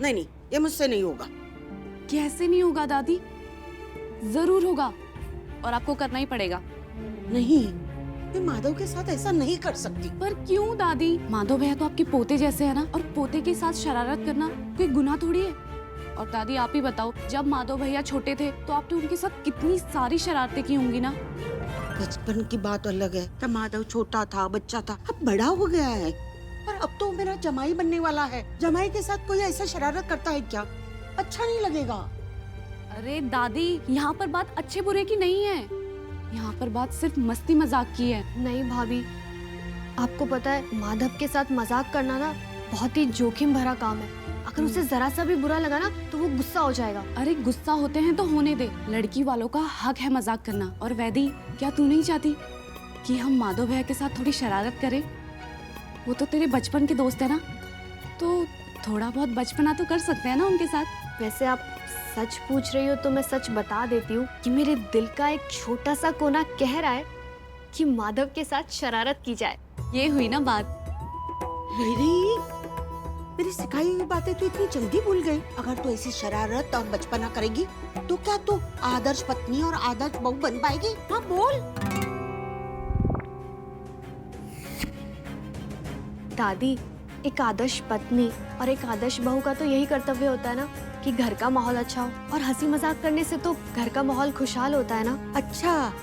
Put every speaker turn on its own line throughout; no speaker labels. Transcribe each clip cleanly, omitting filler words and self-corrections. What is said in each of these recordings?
नहीं नहीं, ये मुझसे नहीं होगा।
कैसे नहीं होगा दादी? जरूर होगा और आपको करना ही पड़ेगा।
नहीं, मैं माधव के साथ ऐसा नहीं कर सकती।
पर क्यों दादी? माधव भैया तो आपके पोते जैसे है ना, और पोते के साथ शरारत करना कोई गुनाह थोड़ी है। और दादी आप ही बताओ, जब माधव भैया छोटे थे तो आपने उनके साथ कितनी सारी शरारतें की होंगी ना।
बचपन की बात अलग है, तब माधव छोटा था, बच्चा था, अब बड़ा हो गया है और अब तो मेरा जमाई बनने वाला है। जमाई के साथ कोई ऐसा शरारत करता है क्या? अच्छा नहीं लगेगा।
अरे दादी, यहाँ पर बात अच्छे बुरे की नहीं है, यहाँ पर बात सिर्फ मस्ती मजाक की है।
नहीं भाभी, आपको पता है माधव के साथ मजाक करना ना बहुत ही जोखिम भरा काम है। अगर उसे जरा सा भी बुरा लगा ना तो वो गुस्सा हो जाएगा।
अरे गुस्सा होते हैं तो होने दे, लड़की वालों का हक है मजाक करना। और वैदी, क्या तू नहीं चाहती कि हम माधव भैया के साथ थोड़ी शरारत करें? वो तो तेरे बचपन के दोस्त है ना, तो थोड़ा बहुत बचपना तो कर सकते हैं ना उनके साथ।
वैसे आप सच पूछ रही हो तो मैं सच बता देती हूँ कि मेरे दिल का एक छोटा सा कोना कह रहा है कि माधव के साथ शरारत की जाए।
ये हुई ना बात।
मेरी सिखाई हुई बातें तो इतनी जल्दी भूल गई। अगर तू ऐसी शरारत और बचपना करेगी तो क्या तू आदर्श पत्नी और आदर्श बहू बन पाएगी? हाँ बोल।
दादी, एक आदर्श पत्नी और एक आदर्श बहू का तो यही कर्तव्य होता है ना कि घर का माहौल अच्छा हो, और हंसी मजाक करने से तो घर का माहौल खुशहाल होता है ना।
अच्छा,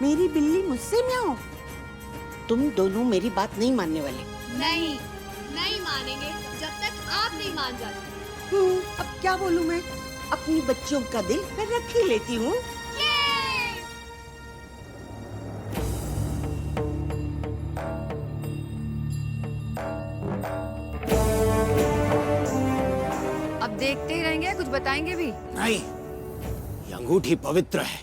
मेरी बिल्ली मुझसे म्याऊं? तुम दोनों मेरी बात नहीं मानने वाले।
नहीं, नहीं मानेंगे जब तक आप नहीं मान जाते।
अब क्या बोलूं मैं? अपनी बच्चियों का दिल मैं रख ही लेती हूँ।
अब देखते ही रहेंगे, कुछ बताएंगे भी?
नहीं, ये अंगूठी पवित्र है।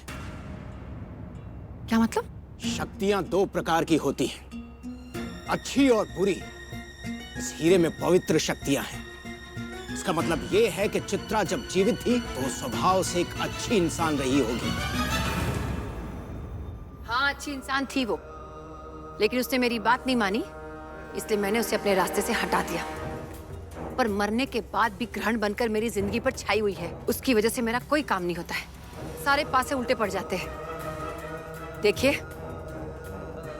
क्या मतलब?
शक्तियां दो प्रकार की होती हैं, अच्छी और बुरी। इस हीरे में पवित्र शक्तियां हैं। इसका मतलब ये है कि चित्रा जब जीवित थी तो स्वभाव से एक अच्छी इंसान रही होगी।
हाँ, अच्छी इंसान थी वो, लेकिन उसने मेरी बात नहीं मानी, इसलिए मैंने उसे अपने रास्ते से हटा दिया। पर मरने के बाद भी ग्रहण बनकर मेरी जिंदगी पर छाई हुई है। उसकी वजह से मेरा कोई काम नहीं होता है, सारे पासे उल्टे पड़ जाते हैं। देखिए,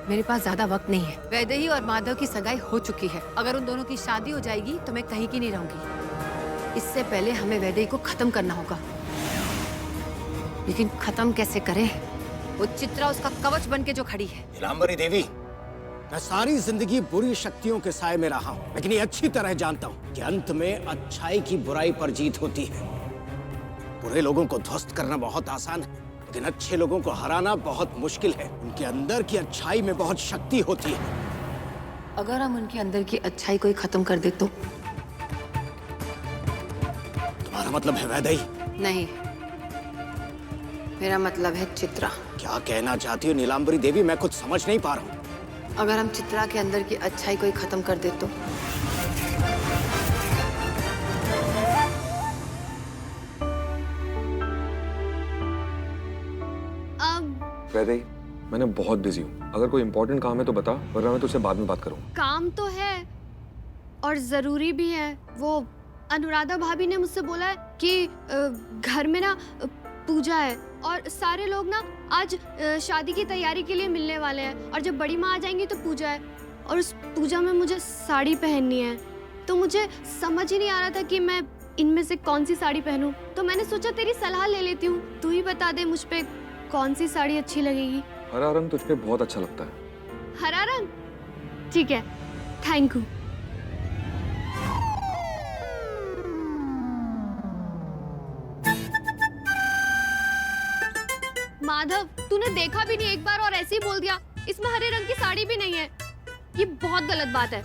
मेरे पास ज्यादा वक्त नहीं है। वैदेही और माधव की सगाई हो चुकी है। अगर उन दोनों की शादी हो जाएगी तो मैं कहीं की नहीं रहूंगी। इससे पहले हमें वैदेही को खत्म करना होगा। लेकिन खत्म कैसे करें? वो चित्रा उसका कवच बन के जो खड़ी है।
नीलांबरी देवी, मैं सारी जिंदगी बुरी शक्तियों के साए में रहा हूँ, लेकिन ये अच्छी तरह जानता हूँ कि अंत में अच्छाई की बुराई पर जीत होती है। बुरे लोगों को ध्वस्त करना बहुत आसान है, लेकिन अच्छे लोगों को हराना बहुत मुश्किल है। उनके अंदर की अच्छाई में बहुत शक्ति होती है।
अगर हम उनके अंदर की अच्छाई को ही खत्म कर दे तो?
तुम्हारा मतलब है वैदेही?
नहीं, मेरा मतलब है चित्रा।
क्या कहना चाहती हो नीलांबरी देवी? मैं कुछ समझ नहीं पा रहा हूँ।
अगर हम चित्रा के अंदर की अच्छाई को ही खत्म कर दे तो?
वैदेही, मैंने बहुत बिजी हूँ, अगर कोई इम्पोर्टेंट काम है तो बता, वरना मैं तुझसे बाद में बात करूँ।
काम तो है और जरूरी भी है। वो अनुराधा भाभी ने मुझसे बोला है कि घर में ना पूजा है और सारे लोग ना आज शादी की तैयारी के लिए मिलने वाले हैं, और जब बड़ी माँ आ जाएंगी तो पूजा है, और उस पूजा में मुझे साड़ी पहननी है। तो मुझे समझ ही नहीं आ रहा था कि मैं इनमें से कौन सी साड़ी पहनूं। तो मैंने सोचा तेरी सलाह ले लेती हूँ, तू ही बता दे मुझ पे कौन सी साड़ी अच्छी लगेगी।
हरा रंग तुझ पे बहुत अच्छा लगता है।
हरा रंग? ठीक है, थैंक यू। माधव, तूने देखा भी नहीं एक बार और ऐसे ही बोल दिया। इसमें हरे रंग की साड़ी भी नहीं है, ये बहुत गलत बात है।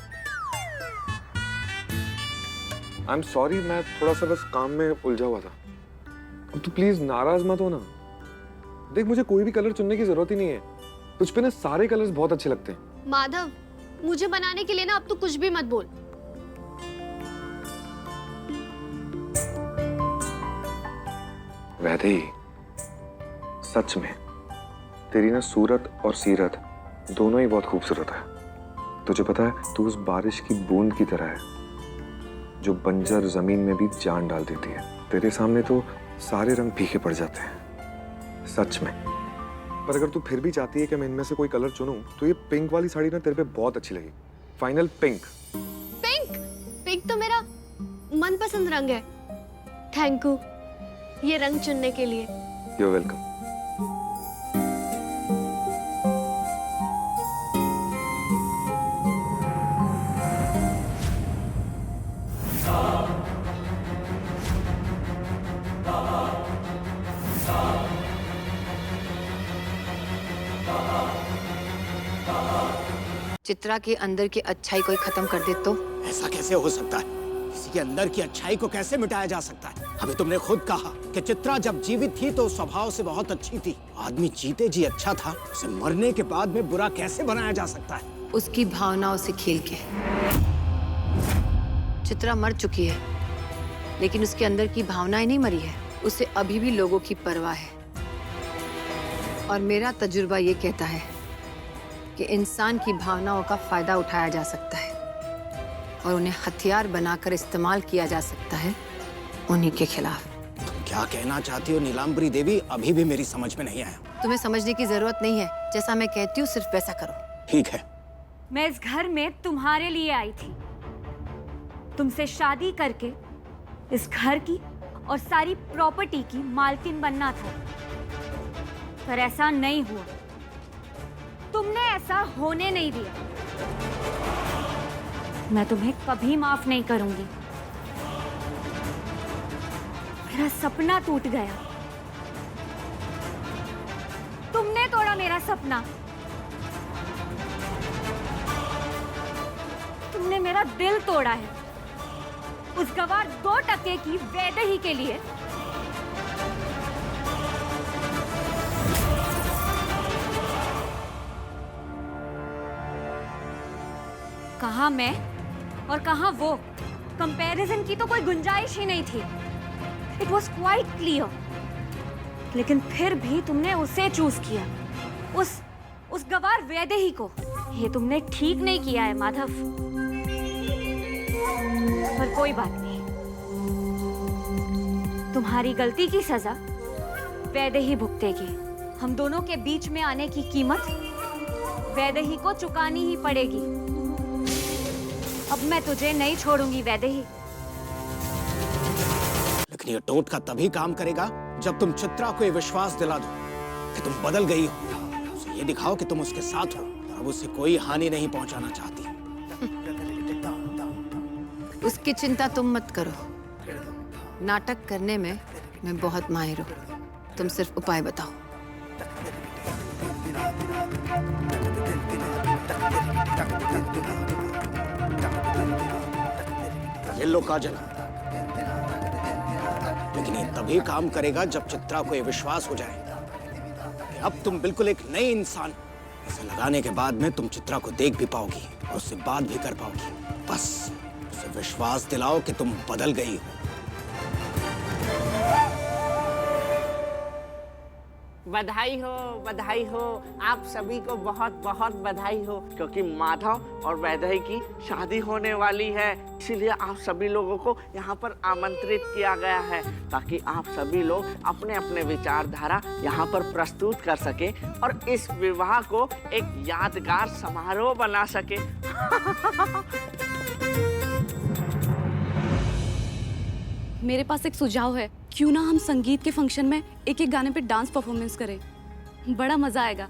आई एम सॉरी, मैं थोड़ा सा बस काम में उलझा हुआ था। अब तू प्लीज नाराज मत हो ना। देख, मुझे कोई भी कलर चुनने की जरूरत ही नहीं है। तुझ पे ना सारे कलर्स बहुत अच्छे लगते हैं।
माधव, मुझे बनाने के लिए ना अब तू कुछ भी मत बोल।
वैदेही, सच में तेरी ना सूरत और सीरत दोनों ही बहुत खूबसूरत है। तुझे पता है, तू उस बारिश की बूंद की तरह है जो बंजर जमीन में भी जान डाल देती है। तेरे सामने तो सारे रंग फीके पड़ जाते हैं, सच में। पर अगर तू फिर भी चाहती है कि मैं इनमें से कोई कलर चुनूं, तो ये पिंक वाली साड़ी ना तेरे पे बहुत अच्छी लगी। Final pink.
पिंक पिंक तो मेरा मनपसंद रंग है। थैंक यू ये रंग चुनने के लिए।
You are welcome.
चित्रा के अंदर की अच्छाई को खत्म कर दे तो?
ऐसा कैसे हो सकता है? किसी के अंदर की अच्छाई को कैसे मिटाया जा सकता है? अभी तुमने खुद कहा कि चित्रा जब जीवित थी तो स्वभाव से बहुत अच्छी थी। आदमी जीते जी अच्छा था, उसे मरने के बाद में बुरा कैसे बनाया जा सकता है?
उसकी भावनाओं से खेल के। चित्रा मर चुकी है, लेकिन उसके अंदर की भावनाएं नहीं मरी है। उसे अभी भी लोगों की परवाह है। और मेरा तजुर्बा ये कहता है कि इंसान की भावनाओं का फायदा उठाया जा सकता है और उन्हें हथियार बनाकर इस्तेमाल किया जा सकता है उन्हीं के खिलाफ।
तुम क्या कहना चाहती हो नीलांबरी देवी? अभी भी मेरी समझ में नहीं आया।
तुम्हें समझने की जरूरत नहीं है। जैसा मैं कहती हूँ सिर्फ वैसा करो।
ठीक है।
मैं इस घर में तुम्हारे लिए आई थी। तुमसे शादी करके इस घर की और सारी प्रॉपर्टी की मालकिन बनना था, पर ऐसा नहीं हुआ। तुमने ऐसा होने नहीं दिया। मैं तुम्हें कभी माफ नहीं करूंगी। मेरा सपना टूट गया। तुमने तोड़ा मेरा सपना। तुमने मेरा दिल तोड़ा है उस गवार 2% की वैदेही के लिए। कहाँ मैं और कहाँ वो? कंपैरिजन की तो कोई गुंजाइश ही नहीं थी। It was quite clear. लेकिन फिर भी तुमने उसे चूज किया, उस गवार वैदेही को। ये तुमने ठीक नहीं किया है माधव। पर कोई बात नहीं, तुम्हारी गलती की सजा वैदेही भुगतेगी। हम दोनों के बीच में आने की कीमत वैदेही को चुकानी ही पड़ेगी। अब मैं तुझे नहीं छोड़ूंगी वैदेही।
लेकिन ये टोटका तभी काम करेगा जब तुम चित्रा को ये विश्वास दिला दो कि तुम बदल गई हो। उसे ये दिखाओ कि तुम उसके साथ हो और अब उसे कोई हानि नहीं पहुंचाना चाहती।
उसकी चिंता तुम मत करो। नाटक करने में मैं बहुत माहिर हूँ। तुम सिर्फ उपाय बताओ।
ये लो काजल। लेकिन ये तभी काम करेगा जब चित्रा को ये विश्वास हो जाए कि अब तुम बिल्कुल एक नई इंसान। इसे लगाने के बाद में तुम चित्रा को देख भी पाओगी और उससे बात भी कर पाओगी। बस उसे विश्वास दिलाओ कि तुम बदल गई हो।
बधाई हो। आप सभी को बहुत बहुत बधाई हो, क्योंकि माधव और वैदेही की शादी होने वाली है। इसीलिए आप सभी लोगों को यहाँ पर आमंत्रित किया गया है, ताकि आप सभी लोग अपने अपने विचारधारा यहाँ पर प्रस्तुत कर सके और इस विवाह को एक यादगार समारोह बना सके।
मेरे पास एक सुझाव है। क्यों ना हम संगीत के फंक्शन में एक एक गाने पे डांस परफॉर्मेंस करें? बड़ा मजा आएगा।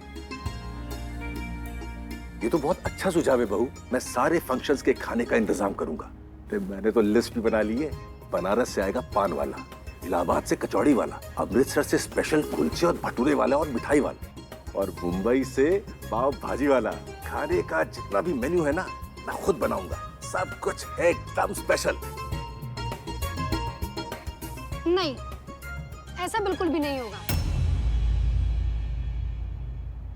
ये तो बहुत अच्छा सुझाव है बहू। मैं सारे फंक्शंस के खाने का इंतजाम करूंगा। मैंने तो लिस्ट भी बना ली है। बनारस से आएगा पान वाला, इलाहाबाद से कचौड़ी वाला, अमृतसर से स्पेशल कुलचे और भटूरे वाला और मिठाई वाला, और मुंबई से पाव भाजी वाला। खाने का जितना भी मेन्यू है ना, मैं खुद बनाऊंगा। सब कुछ एकदम स्पेशल।
नहीं, ऐसा बिल्कुल भी नहीं होगा,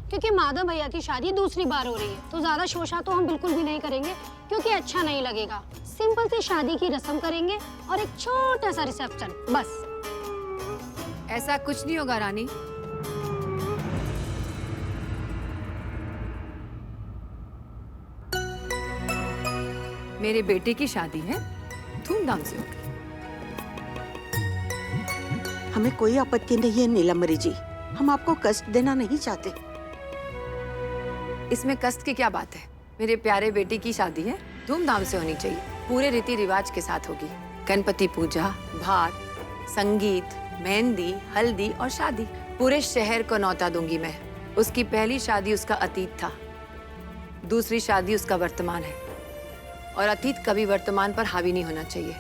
क्योंकि माधव भैया की शादी दूसरी बार हो रही है। तो ज्यादा शोशा तो हम बिल्कुल भी नहीं करेंगे, क्योंकि अच्छा नहीं लगेगा। सिंपल सी शादी की रस्म करेंगे और एक छोटा सा रिसेप्शन, बस।
ऐसा कुछ नहीं होगा रानी। मेरे बेटे की शादी है धूमधाम से होगी।
हमें कोई आपत्ति नहीं है नीलमरी जी, हम आपको कष्ट देना नहीं चाहते।
इसमें कष्ट की क्या बात है? मेरे प्यारे बेटे की शादी है, धूमधाम से होनी चाहिए, पूरे रीति रिवाज के साथ होगी। गणपति पूजा, भात, संगीत, मेहंदी, हल्दी और शादी। पूरे शहर को न्योता दूंगी मैं। उसकी पहली शादी उसका अतीत था, दूसरी शादी उसका वर्तमान है, और अतीत कभी वर्तमान पर हावी नहीं होना चाहिए।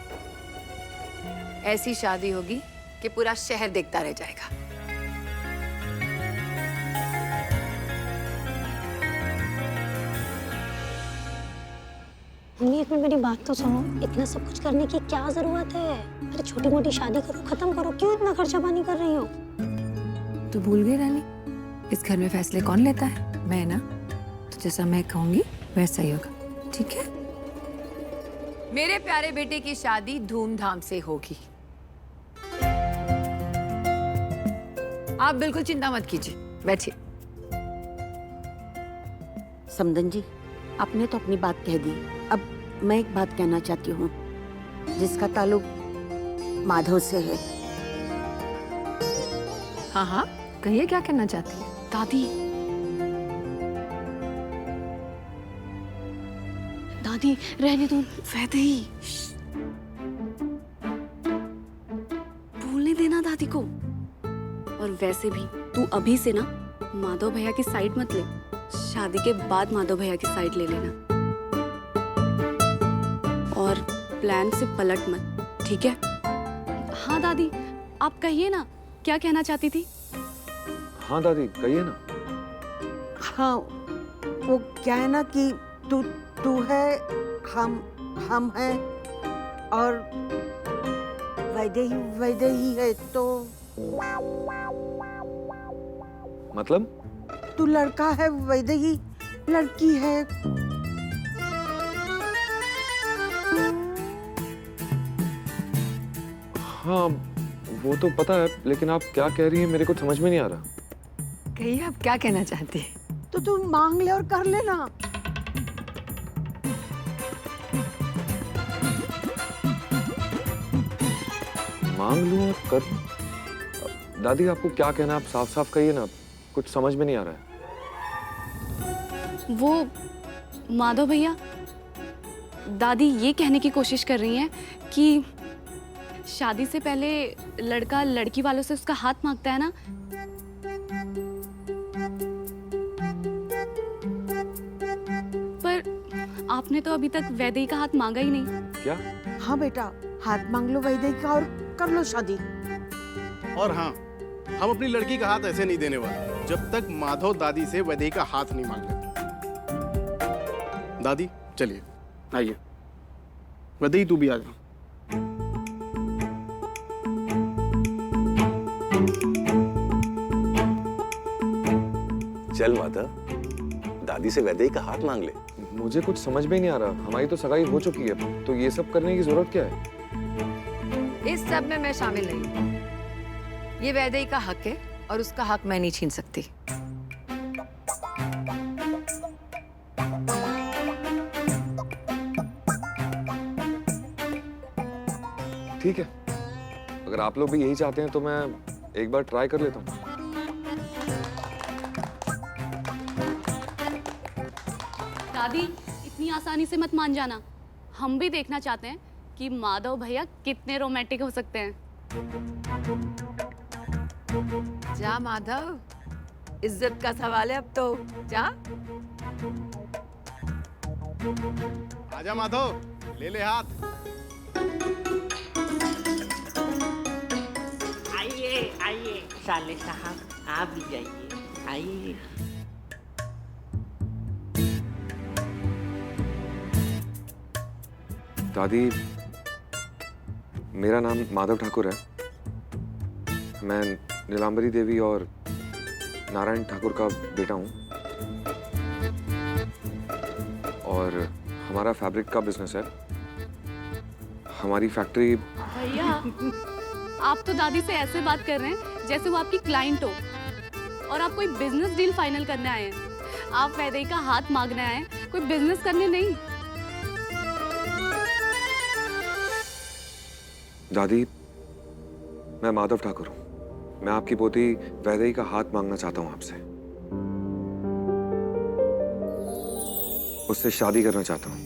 ऐसी शादी होगी कि पूरा शहर देखता रह जाएगा।
मम्मी एक मिनट मेरी बात तो सुनो, इतना सब कुछ करने की क्या जरूरत है? अरे छोटी मोटी शादी करो, खत्म करो, क्यों इतना खर्चा पानी कर रही हो?
तो भूल गई रानी, इस घर में फैसले कौन लेता है? मैं ना। तो जैसा मैं कहूंगी वैसा ही होगा, ठीक है? मेरे प्यारे बेटे की शादी धूमधाम से होगी। आप बिल्कुल चिंता मत कीजिए, बैठिए।
समदन जी, आपने तो अपनी बात कह दी, अब मैं एक बात कहना चाहती हूँ जिसका ताल्लुक माधव से है।
हाँ हाँ, कहिए क्या कहना चाहती है?
दादी, दादी रहने दो, वैदे ही भूलने देना दादी को। और वैसे भी तू अभी से ना माधव भैया की साइड मत ले, शादी के बाद माधव भैया की साइड ले लेना, और प्लान से पलट मत, ठीक है? हाँ दादी, आप कहिए ना, क्या कहना चाहती थी?
हाँ दादी, कहिए ना।
हाँ, वो क्या है ना कि तू है, हम हैं, और वैदेही है, तो
मतलब?
तू लड़का है, वैदेही लड़की है।
हाँ, वो तो पता है, लेकिन आप क्या कह रही हैं मेरे को समझ में नहीं आ रहा।
कहिए आप क्या कहना चाहती है?
तो तू मांग ले और कर लेना।
मांग लूं और कर? दादी आपको क्या कहना है, आप साफ साफ कहिए ना, कुछ समझ में नहीं आ रहा है।
वो माधव भैया, दादी ये कहने की कोशिश कर रही हैं कि शादी से पहले लड़का लड़की वालों से उसका हाथ मांगता है ना, पर आपने तो अभी तक वैदेही का हाथ मांगा ही नहीं।
क्या?
हाँ बेटा, हाथ मांग लो वैदेही का और कर लो शादी।
और हाँ, हम अपनी लड़की का हाथ ऐसे नहीं देने वाले जब तक माधव दादी से वैदेही का हाथ नहीं मांग लेते। दादी चलिए, आइए। वैदेही तू भी आ जा।
चल माधव, दादी से वैदेही का हाथ मांग ले।
मुझे कुछ समझ में नहीं आ रहा, हमारी तो सगाई हो चुकी है, तो ये सब करने की जरूरत क्या है?
इस सब में मैं शामिल नहीं हूँ। ये वैदेही का हक है और उसका हक मैं नहीं छीन सकती।
ठीक है, अगर आप लोग भी यही चाहते हैं तो मैं एक बार ट्राई कर लेता हूँ।
दादी, इतनी आसानी से मत मान जाना, हम भी देखना चाहते हैं कि माधव भैया कितने रोमांटिक हो सकते हैं।
जा माधव, इज्जत का सवाल है अब तो, जा।
आजा माधव, ले ले हाथ।
आइए आइए साले साहब, आप भी जाइए, आइए।
दादी, मेरा नाम माधव ठाकुर है। मैं नीलांबरी देवी और नारायण ठाकुर का बेटा हूँ, और हमारा फैब्रिक का बिजनेस है। हमारी फैक्ट्री।
भैया, आप तो दादी से ऐसे बात कर रहे हैं जैसे वो आपकी क्लाइंट हो और आप कोई बिजनेस डील फाइनल करने आए हैं। आप वैदेही का हाथ मांगने आए हैं, कोई बिजनेस करने नहीं।
दादी, मैं माधव ठाकुर हूं। मैं आपकी पोती वैदेही का हाथ मांगना चाहता हूं आपसे। उससे शादी करना चाहता हूं।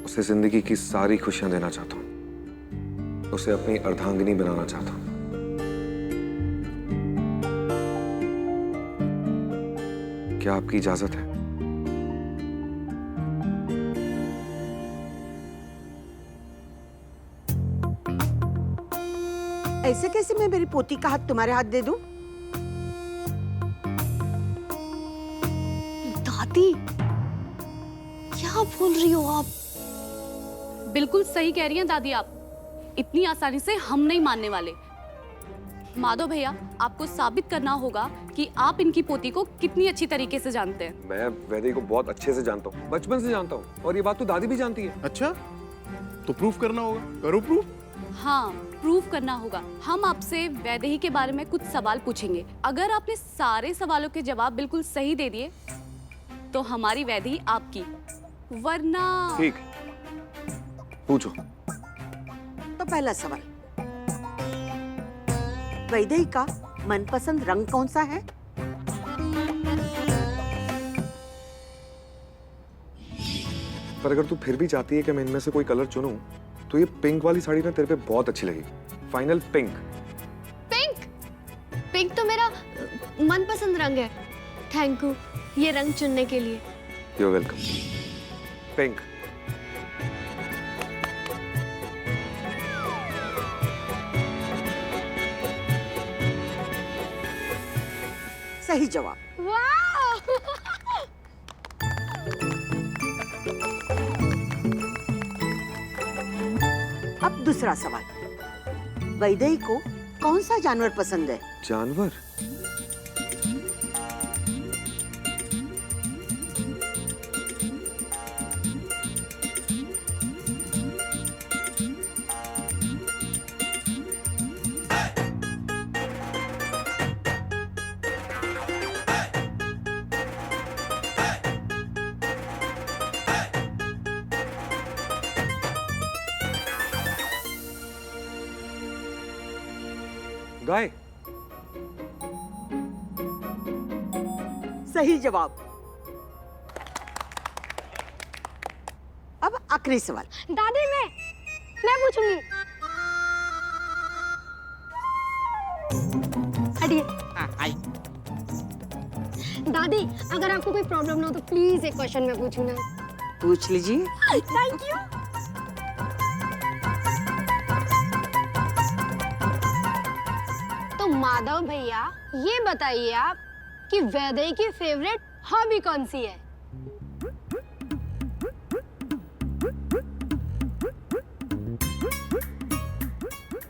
उसे जिंदगी की सारी खुशियां देना चाहता हूं। उसे अपनी अर्धांगिनी बनाना चाहता हूं। क्या आपकी इजाजत है?
ऐसे कैसे मैं मेरी पोती का हाथ तुम्हारे हाथ दे दूं?
दादी, क्या बोल रही हो आप?
बिल्कुल सही कह रही हैं दादी आप। इतनी आसानी से हम नहीं मानने वाले। माधव भैया, आपको साबित करना होगा कि आप इनकी पोती को कितनी अच्छी तरीके से जानते हैं।
मैं वैदेही को बहुत अच्छे से जानता हूँ, बचपन से जानता हूँ, और ये बात तो दादी भी जानती है।
अच्छा, तो प्रूफ करना होगा। करो प्रूफ।
हाँ, प्रूफ करना होगा। हम आपसे वैदेही के बारे में कुछ सवाल पूछेंगे। अगर आपने सारे सवालों के जवाब बिल्कुल सही दे दिए तो हमारी वैदेही आपकी, वरना
ठीक, पूछो।
तो पहला सवाल, वैदेही का मनपसंद रंग कौन सा है?
पर अगर तू फिर भी चाहती है कि मैं इनमें से कोई कलर चुनूं, तो ये पिंक वाली साड़ी ना तेरे पे बहुत अच्छी लगी। Final pink.
पिंक? पिंक तो मेरा मनपसंद रंग है। थैंक यू ये रंग चुनने के लिए।
You're welcome. पिंक।
सही जवाब। अब दूसरा सवाल, वैदेही को कौन सा जानवर पसंद है?
जानवर? गाय।
सही जवाब। अब आखिरी सवाल।
दादी, मैं पूछूंगी। हटिए। दादी, अगर आपको कोई प्रॉब्लम ना हो तो प्लीज एक क्वेश्चन मैं पूछूं ना?
पूछ लीजिए।
Thank you. तो माधव भैया, ये बताइए आप कि वैदेही की फेवरेट हॉबी कौन सी है?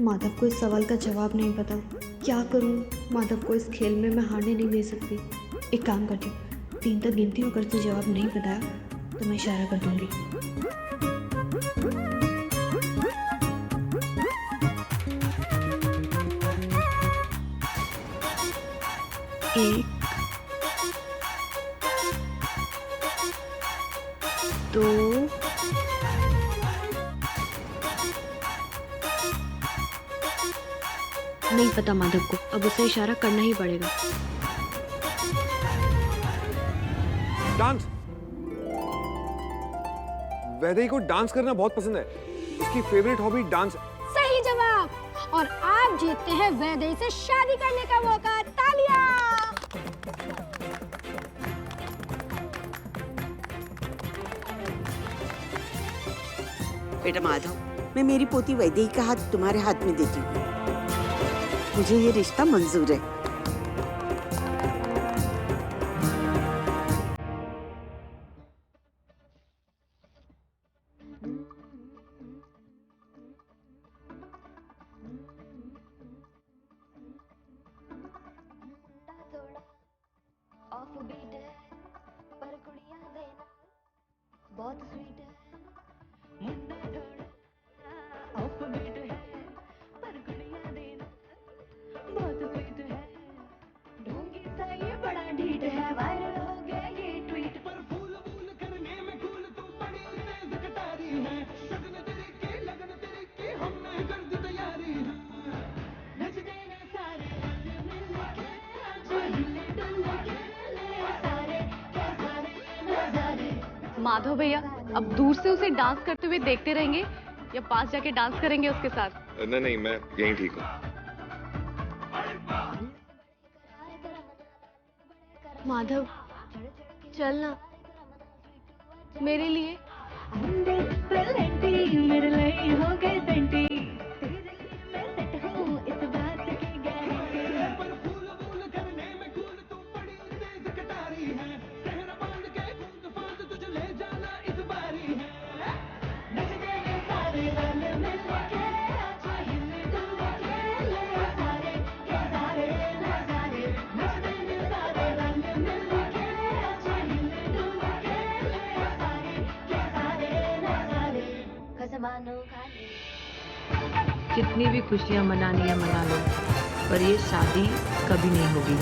माधव को इस सवाल का जवाब नहीं पता। क्या करूं? माधव को इस खेल में मैं हारने नहीं दे सकती। एक काम करती हूँ, 3 तक गिनती हूँ, अगर तू जवाब नहीं बताया तो मैं इशारा कर दूंगी। 1 2 नहीं पता माधव को, अब उसे इशारा करना ही पड़ेगा।
डांस। वैदेही को डांस करना बहुत पसंद है। उसकी फेवरेट हॉबी डांस है।
सही जवाब। और आप जीतते हैं वैदेही से शादी करने का मौका। तालियां।
बेटा माधव, मैं मेरी पोती वैदेही का हाथ तुम्हारे हाथ में देती हूँ। मुझे ये रिश्ता मंजूर है।
बहुत स्वीट है मुन्ना थोड़ा ऑफ बीट है पर गुड़िया देना बहुत स्वीट है।
माधव भैया अब दूर से उसे डांस करते हुए देखते रहेंगे या पास जाके डांस करेंगे उसके साथ?
नहीं नहीं, मैं यहीं ठीक हूँ।
माधव चल ना मेरे लिए।
मेरे लिए हो गए सेंटी, मैं सेट हूँ इस बात की गारंटी।
कितनी भी खुशियां मनानी है मना लो, पर ये शादी कभी नहीं होगी।